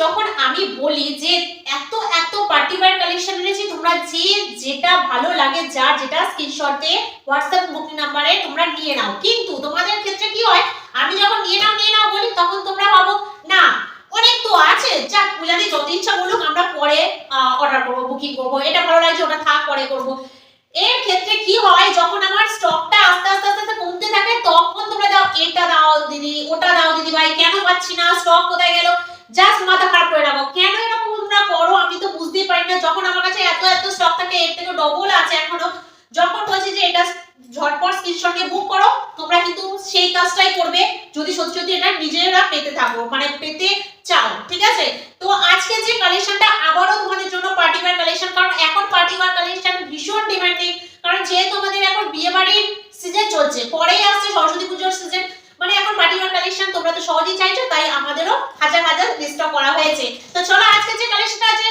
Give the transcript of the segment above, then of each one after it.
যখন আমি বলি যে এত এত পার্টি ওয়্যার কালেকশন এনেছি, তোমরা যে যেটা ভালো লাগে যার যেটা স্ক্রিনশটে হোয়াটসঅ্যাপ বুকিং নাম্বারে তোমরা নিয়ে নাও, কিন্তু তোমাদের ক্ষেত্রে কি হয়, আমি যখন নিয়ে নাও বলি তখন তোমরা ভাবো না অনেক তো আছে, যাক পূজাদি যত ইচ্ছা বলুক আমরা পরে অর্ডার করবো, বুকিং করবো, এটা ভালো লাগছে ওটা থাক পরে করবো। এর ক্ষেত্রে কি হয়, যখন আমার স্টকটা আস্তে আস্তে আস্তে কমতে থাকে তখন তোমরা দাও এটা দাও দিদি, ওটা দাও দিদি ভাই, কেন পাচ্ছি না, স্টক কোথায় গেল, জাস্ট মাথা খারাপ করে রাখো। কেন এরকম তোমরা করো আমি তো বুঝতেই পারি না। যখন আমার কাছে এত এত স্টক থাকে, এর থেকে ডবল আছে এখনো, যখন বলছি যে এটা ঝটপট স্ক্রিনশট নিয়ে বুক করো, তোমরা কিন্তু সেই কাজটাই করবে যদি সত্যি সত্যি এটা নিজেরা পেতে থাকো, মানে পেতে চাও, ঠিক আছে। তো আজকে যে কালেকশনটা আবারও তোমাদের জন্য পার্টি ওয়্যার কালেকশন, কারণ এখন পার্টি ওয়্যার কালেকশন ভীষণ ডিমান্ডিং, কারণ যেহেতু আমাদের এখন বিয়ে বাড়ির সিজন চলছে, পরেই আসছে সরস্বতী পুজোর সিজন, মানে এখন পার্টি ওয়্যার কালেকশন তোমরা তো সহজেই চাইছো, তাই আমাদেরও হাজার হাজার স্টক করা হয়েছে। তো চলো আজকে যে কালেকশনটা আছে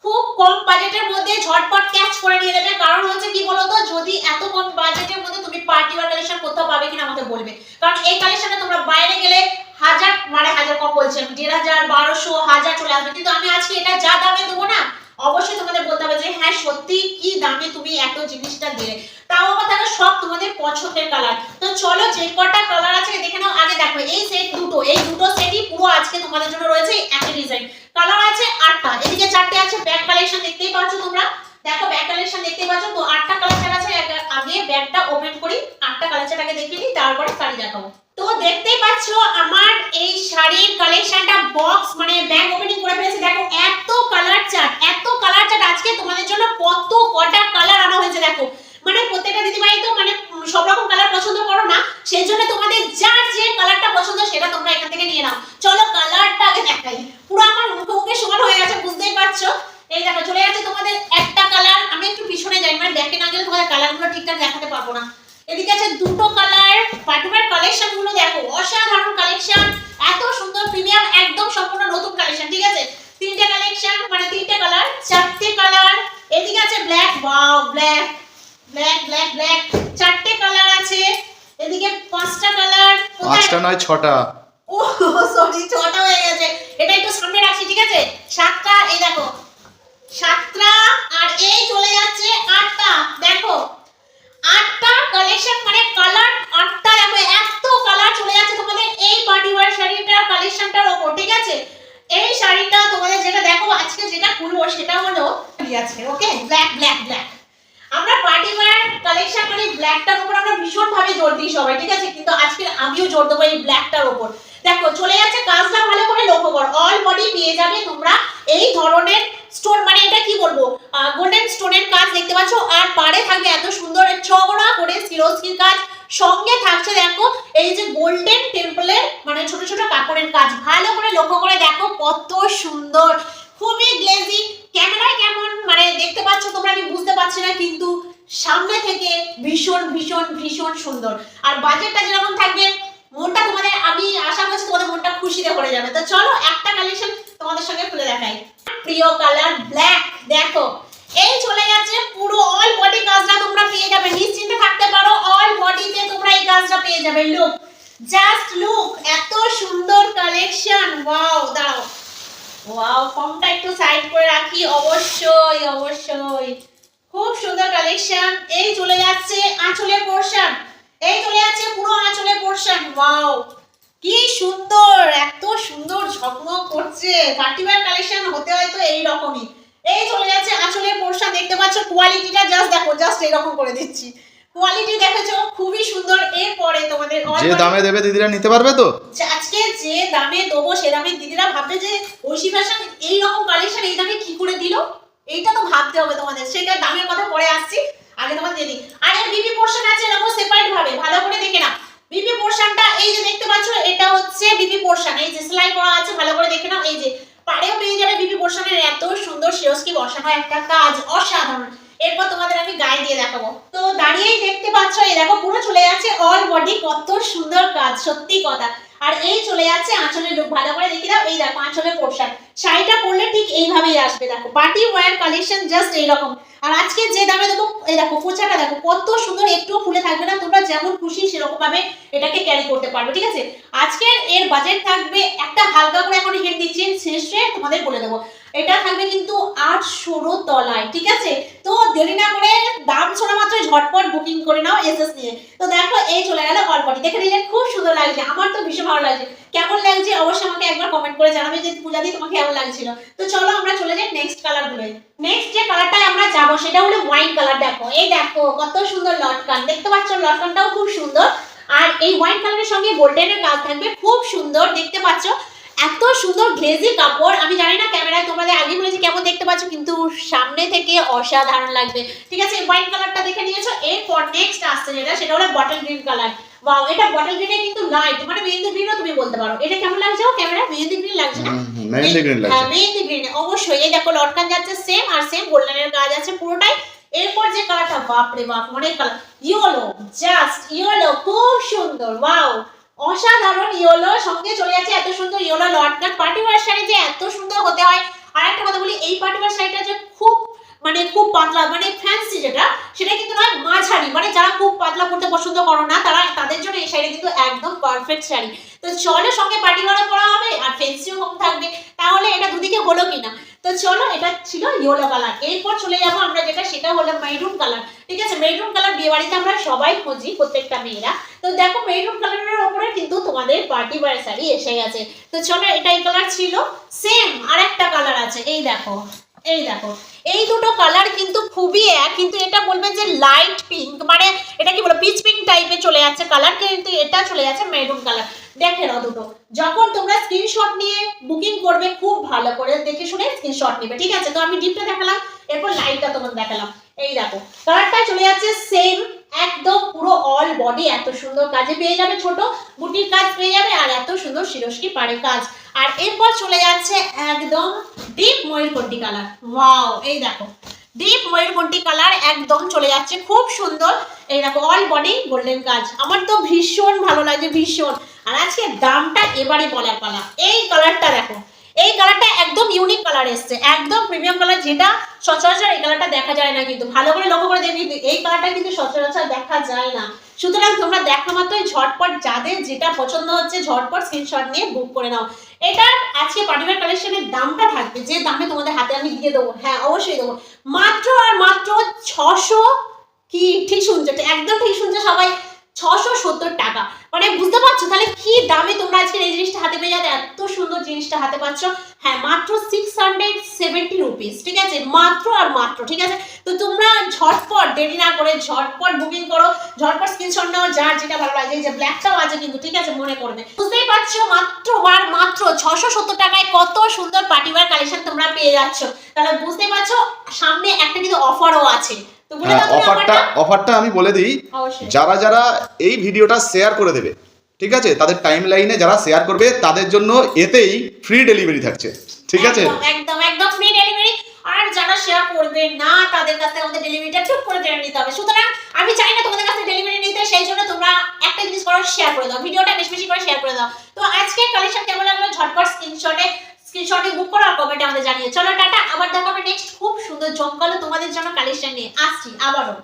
খুব কম বাজেটের মধ্যে ঝটপট ক্যাচ করে নিয়ে নেবে, কারণ হচ্ছে কি বলতো, যদি এত কম বাজেটের মধ্যে তুমি পার্টি ওয়্যার কালেকশন কোথাও পাবে কিনা আমাকে বলবে, কারণ এই কালেকশনটা তোমরা বাইরে গেলে হাজার, মানে হাজার কম বলছেন 1500 1200 1000 চলে আসবে, কিন্তু আমি আজকে এটা যা দামে দেবো না, অবশ্যই তোমাদের বলতে হবে যে হ্যাঁ সত্যি কি দামে তুমি এত জিনিসটা দিলে, তাও আবার থাকে সব তোমাদের পছন্দের কালার। তো চলো যে কটা কালার আছে দেখে নাও। আগে দেখো এই সেট দুটো, এই দুটো সেটই পুরো আজকে তোমাদের জন্য রয়েছে একই ডিজাইন, কালার আছে 8টা, এদিকে 4টে আছে, ব্যাক কালেকশন দেখতেই পাচ্ছ তোমরা, দেখো ব্যাক কালেকশন দেখতেই পাচ্ছ। তো 8টা কালেকশন আছে, আগে ব্যাকটা ওপেন করি, 8টা কালেকশনটাকে দেখিয়ে নিই, তারপরে শাড়ি দেখাবো। তো দেখতেই পাচ্ছ আমার এই শাড়ির কালেকশনটা বক্স মানে ব্যাগ ওপেনিং করে ফেলেছি। দেখো এত কালার চার্ট, এত কালার চার্ট আজকে তোমাদের জন্য, কত কটা কালার আনা হয়েছে দেখো, মানে প্রত্যেকটা দিদিভাই তো মানে সব রকম কালার পছন্দ করো না, সেই জন্য তোমাদের যার যে কালারটা পছন্দ সেটা তোমরা এখান থেকে নিয়ে নাও। চলো কালারটা আগে দেখাই, পুরো আমার মুখে সমান হয়ে গেছে বুঝতেই পারছো। এই দেখো চলে যাচ্ছে তোমাদের একটা কালার, আমি একটু পিছনে যাই, মানে দেখে না গেলে তোমাদের কালারগুলো ঠিকঠাক দেখাতে পারবো না। এদিকে আছে দুটো কালার, পার্টিকুলার কালেকশন গুলো দেখো, অসাধারণ কালেকশন, এত সুন্দর প্রিমিয়াম, একদম সম্পূর্ণ নতুন কালেকশন, ঠিক আছে। 3টে কালেকশন মানে 3টে কালার, 4টে কালার, এদিকে আছে black, wow black black black black, 4টে কালার আছে, এদিকে 5টা কালার, 5টা নয় 6টা, ও সরি 6টা হয়ে গেছে, এটা একটু সামনে রাখছি, ঠিক আছে। 7টা, এই দেখো 7টা, আর এই চলে যাচ্ছে 8টা, দেখো 8টা কালেকশন মানে কালার 8টা, দেখো এত কালার চলে যাচ্ছে তোমাদের এই পার্টি ওয়্যার শাড়িটার কালেকশনটার উপর, ঠিক আছে। এই শাড়িটা তোমাদের যেটা দেখো আজকে যেটা খুলবো সেটা হলো আছে, ওকে, ব্ল্যাক ব্ল্যাক ব্ল্যাক। আমরা পার্টি ওয়্যার কালেকশন মানে ব্ল্যাকটার উপর আমরা ভীষণ ভাবে জোর দিই সবাই, ঠিক আছে, কিন্তু আজকে আমিও জোর দেবো এই ব্ল্যাকটার উপর। দেখো চলে যাচ্ছে কাজটা ভালো করে লক্ষ্য করো, অল বডি পেয়ে যাবে তোমরা এই ধরনের স্টোন, মানে এটা কি বলবো গোল্ডেন স্টোনের কাজ দেখতে পাচ্ছ, আর পাড়ে থাকবে এত সুন্দর চওড়া করে সিরোস্কির কাজ, সঙ্গে থাকছে দেখো এই যে গোল্ডেন টেম্পলের মানে ছোট ছোট কাপড়ের কাজ, ভালো করে লক্ষ্য করে দেখো কত সুন্দর, খুবই গ্লেজি। ক্যামেরায় কেমন মানে দেখতে পাচ্ছ তোমরা আমি বুঝতে পারছি না, কিন্তু সামনে থেকে ভীষণ ভীষণ ভীষণ সুন্দর, আর বাজেটটা যেরকম থাকবে মনটা তোমাদের, আমি আশা করছি তোমাদের মনটা খুশিতে ভরে যাবে। তো চলো একটা কালেকশন তোমাদের সঙ্গে খুলে দেখাই, প্রিয় কালার ব্ল্যাক, দেখো এই চলে যাচ্ছে পুরো অল বডি কাজটা তোমরা পেয়ে যাবে, নিশ্চিন্তে থাকতে পারো, অল বডিতে তোমরা এই কাজটা পেয়ে যাবে। লুক, জাস্ট লুক, এত সুন্দর কালেকশন, ওয়াও, দাঁড়াও, ওয়াও ফর্মটা একটু সাইড করে রাখি, অবশ্যই অবশ্যই খুব সুন্দর কালেকশন। এই চলে যাচ্ছে আঁচলের পোরশন, এই চলে যাচ্ছে পুরো আঁচলের পোরশন, ওয়াও কি সুন্দর, এত সুন্দর ঝকমক করছে, পার্টি ওয়্যার কালেকশন হতে হয় তো এই রকমই। এই চলে যাচ্ছে আঁচলের পোরশন, দেখতে পাচ্ছ কোয়ালিটিটা জাস্ট দেখো, জাস্ট এরকম করে দিচ্ছি, কোয়ালিটি দেখেছো খুবই সুন্দর। এরপরে তোমাদের যে দামে দেবে দিদিরা নিতে পারবে তো, আজকে যে দামে দেবো সে দামে দিদিরা ভাববে যে ঐশী ফ্যাশন এই রকম কালেকশন এই দামে কি করে দিল, এইটা তো ভাবতে হবে তোমাদের, সেটা দামের কথা পরে আসছি, আগে তোমাদের দিয়ে দিই। আর এর বিপি পোরশন আছে এরকম সেপারেট ভাবে, ভালো করে দেখে নাও বিপি পোরশনটা, এই যে দেখতে পাচ্ছ এটা হচ্ছে বিপি পোরশন, এই যে সেলাই করা আছে, ভালো করে দেখে নাও, এই যে পাড়েও পেয়ে যাবে বিপি পোরশনের এত সুন্দর সিরোস্কি বসানো একটা কাজ, অসাধারণ। এরপর তোমাদের আমি গায়ে দিয়ে দেখাবো, তো দাঁড়িয়েই দেখতে পাচ্ছ এই দেখো পুরো চলে যাচ্ছে অল বডি, কত সুন্দর কাজ, সত্যি কথা। আর এই চলে যাচ্ছে আঁচলের লুক, ভালো করে দেখে দাও, এই দেখো আঁচলের পোরশন, শাড়িটা পরলে ঠিক এইভাবেই আসবে, দেখো পার্টি ওয়্যার কালেকশন জাস্ট এইরকম। আর আজকে যে দামে দেবো এই দেখো পোছাটা দেখো কত সুন্দর, একটুও ফুলে থাকবে না, তোমরা যেমন খুশি সেরকম ভাবে এটাকে ক্যারি করতে পারবে, ঠিক আছে। আজকের এর বাজেট থাকবে একটা হালকা করে এখন হিট দিচ্ছি, শেষে তোমাদের বলে দেবো। এটা থাকবে কিন্তু 800 তলায়, ঠিক আছে? তো দেরি না করে দাম শোনা মাত্র ঝটপট বুকিং করে নাও এসএস নিয়ে। তো দেখো এই চলে গেল অল বডি, দেখে নিলে খুব সুন্দর লাগছে, আমার তো ভীষণ ভালো লাগছে। কেমন লাগছে অবশ্যই আমাকে একবার কমেন্ট করে জানাবে যে পূজা দি তোমাকে কেমন লাগছিল। তো চলো আমরা চলে যাই নেক্সট কালার গুলোয়। নেক্সট যে কালারটায় আমরা যাবো সেটা হলো ওয়াইন কালার। দেখো এই দেখো কত সুন্দর লটকান, দেখতে পাচ্ছ লটকানটাও খুব সুন্দর। আর এই ওয়াইন কালারের সঙ্গে গোল্ডেনের কাজ থাকবে, খুব সুন্দর দেখতে পাচ্ছ। এত সুন্দর গ্লেজি কাপড়, আমি জানি না ক্যামেরায় তোমাদের আগে বলেছি কেমন দেখতে পাচ্ছ, কিন্তু সামনে থেকে অসাধারণ লাগবে, ঠিক আছে? ওয়াইন কালারটা দেখে নিয়েছো। এরপর নেক্সট আসছে যেটা, সেটা হলো বটল গ্রিন কালার। ওয়াও, এটা বটল গ্রিনে কিন্তু লাইট, মানে মেহেন্দি গ্রিনও তুমি বলতে পারো। এটা কেমন লাগছে ক্যামেরা? মেহেন্দি গ্রিন লাগছে না? মেহেন্দি গ্রিন লাগছে। হ্যাঁ মেহেন্দি গ্রিন অবশ্যই। এই দেখো লটকান যাচ্ছে সেম, আর সেম গোল্ডেনের কাজ আছে পুরোটাই। এরপর যে কালারটা, বাপ রে বাপ, অনেক কালার। ইয়েলো, জাস্ট ইয়েলো, খুব সুন্দর। ওয়াও, অসাধারণ ইয়েলো সঙ্গে চলে যাচ্ছে এত সুন্দর ইয়েলো লটকান। পার্টি ওয়্যার শাড়ি যে এত সুন্দর হতে হয়। আর একটা কথা বলি, এই পার্টি ওয়্যার শাড়িটা যে খুব মানে খুব পাতলা, মানে ফ্যান্সি যেটা, সেটা কিন্তু নয়, মাঝারি, মানে যারা খুব পাতলা পড়তে পছন্দ করো না তারা, তাদের জন্য এই শাড়িটা কিন্তু একদম পারফেক্ট শাড়ি। তো চলো, সঙ্গে পার্টি ওয়্যারও পরা হবে আর ফ্যান্সিও কম থাকবে, তাহলে এটা দুদিকে হলো কিনা। তো চলো, এটা ছিল ইয়েলো কালার। এরপর চলে যাবো আমরা যেটা, সেটা হলো মেরুন কালার, ঠিক আছে? মেরুন কালার বিয়ে বাড়িতে আমরা সবাই খুঁজি, প্রত্যেকটা মেয়েরা। তো দেখো মেরুন কালারের উপরে কিন্তু তোমাদের পার্টি ওয়্যার শাড়ি এসে গেছে। তো চলো, এটাই কালার ছিল। সেম আরেকটা কালার আছে, এই দেখো, এই দেখো, এই দুটো কালার কিন্তু খুবই এক, কিন্তু এটা বলবেন যে লাইট পিঙ্ক, মানে এটা কি বলো, পিচ পিঙ্ক টাইপের চলে যাচ্ছে কালার, কিন্তু এটা চলে যাচ্ছে মেরুন কালার। দেখে নাও দুটো, যখন তোমরা স্ক্রিনশট নিয়ে বুকিং করবে খুব ভালো করে দেখে শুনে স্ক্রিনশট নেবে, ঠিক আছে? তো আমি ডিপটা দেখালাম, এরপর লাইটটা তোমাদের দেখালাম। এই দেখো কালারটা চলে যাচ্ছে সেম, একদম পুরো অল বডি এত সুন্দর কাজে পেয়ে যাবে, ছোট বুটির কাজ পেয়ে যাবে, আর এত সুন্দর শিরস্কি পাড়ে কাজ। আর এরপর চলে যাচ্ছে একদম ডিপ ময়ূরকণ্ঠী কালার। ওয়াও, এই দেখো ডিপ ময়ূরকণ্ঠী কালার একদম চলে যাচ্ছে, খুব সুন্দর। এই দেখো অল বডি গোল্ডেন কাজ, আমার তো ভীষণ ভালো লাগছে, ভীষণ। আর আজকে দামটা এবারে বলার পালা। এই কালারটা দেখো, এই কালারটা একদম ইউনিক কালার এসছে, একদম প্রিমিয়াম কালার, যেটা সচরাচর এই কালারটা দেখা যায় না। কিন্তু ভালো করে লক্ষ্য করে দেখবি, এই কালারটা কিন্তু সচরাচর দেখা যায় না। সুতরাং তোমরা দেখা মাত্রই ঝটপট যাদের যেটা পছন্দ হচ্ছে ঝটপট স্ক্রিনশট নিয়ে বুক করে নাও। এটার আজকে পার্টিওয়্যার কালেকশনের দামটা থাকবে, যে দামে তোমাদের হাতে আমি দিয়ে দেবো, হ্যাঁ অবশ্যই দেবো, মাত্র আর মাত্র 600, কি ঠিক শুনছো, একদম ঠিক শুনছো সবাই, 670 টাকা। মানে বুঝতে পারছো তাহলে কি দামে তোমরা আজকে এই জিনিসটা হাতে পেয়ে যাবে, এত সুন্দর জিনিসটা হাতে পাচ্ছ। হ্যাঁ মাত্র 670 রুপিস, ঠিক আছে? মাত্র আর মাত্র, ঠিক আছে? তো তোমরা ঝটপট দেরি না করে ঝটপট বুকিং করো, ঝটপট স্ক্রিনশট নাও, যার যেটা ভালো লাগে। এই যে ব্ল্যাকটাও আছে কিন্তু, ঠিক আছে? মনে করবে, বুঝতেই পারছো মাত্র আর মাত্র 670 টাকায় কত সুন্দর পার্টিওয়্যার কালেকশন তোমরা পেয়ে যাচ্ছ। তাহলে বুঝতে পারছো সামনে একটা কিন্তু অফারও আছে। তো বলে দাও তুমি অফারটা আমি বলে দিই, যারা যারা এই ভিডিওটা শেয়ার করে দেবে, ঠিক আছে, তাদের টাইম লাইনে যারা শেয়ার করবে তাদের জন্য এতেই ফ্রি ডেলিভারি থাকছে, ঠিক আছে? একদম একদম ফ্রি ডেলিভারি। আর যারা শেয়ার করবে না তাদের কাছে আমাদের ডেলিভারিটা ঠিক করে জেনে নিতে হবে। সুতরাং আমি চাই না তোমাদের কাছে ডেলিভারি নিতে, সেই জন্য তোমরা একটা জিনিস করো, শেয়ার করে দাও, ভিডিওটা বেশি বেশি করে শেয়ার করে দাও। তো আজকে কালেকশন কেমন লাগলো ঝটপট স্ক্রিনশটে বুক করো আর কমেন্টে আমাদের জানিয়ে। চলো টাটা, আবার দেখা হবে নেক্সট খুব সুন্দর জমকালো তোমাদের জন্য কালেকশন নিয়ে আসছি আবারও।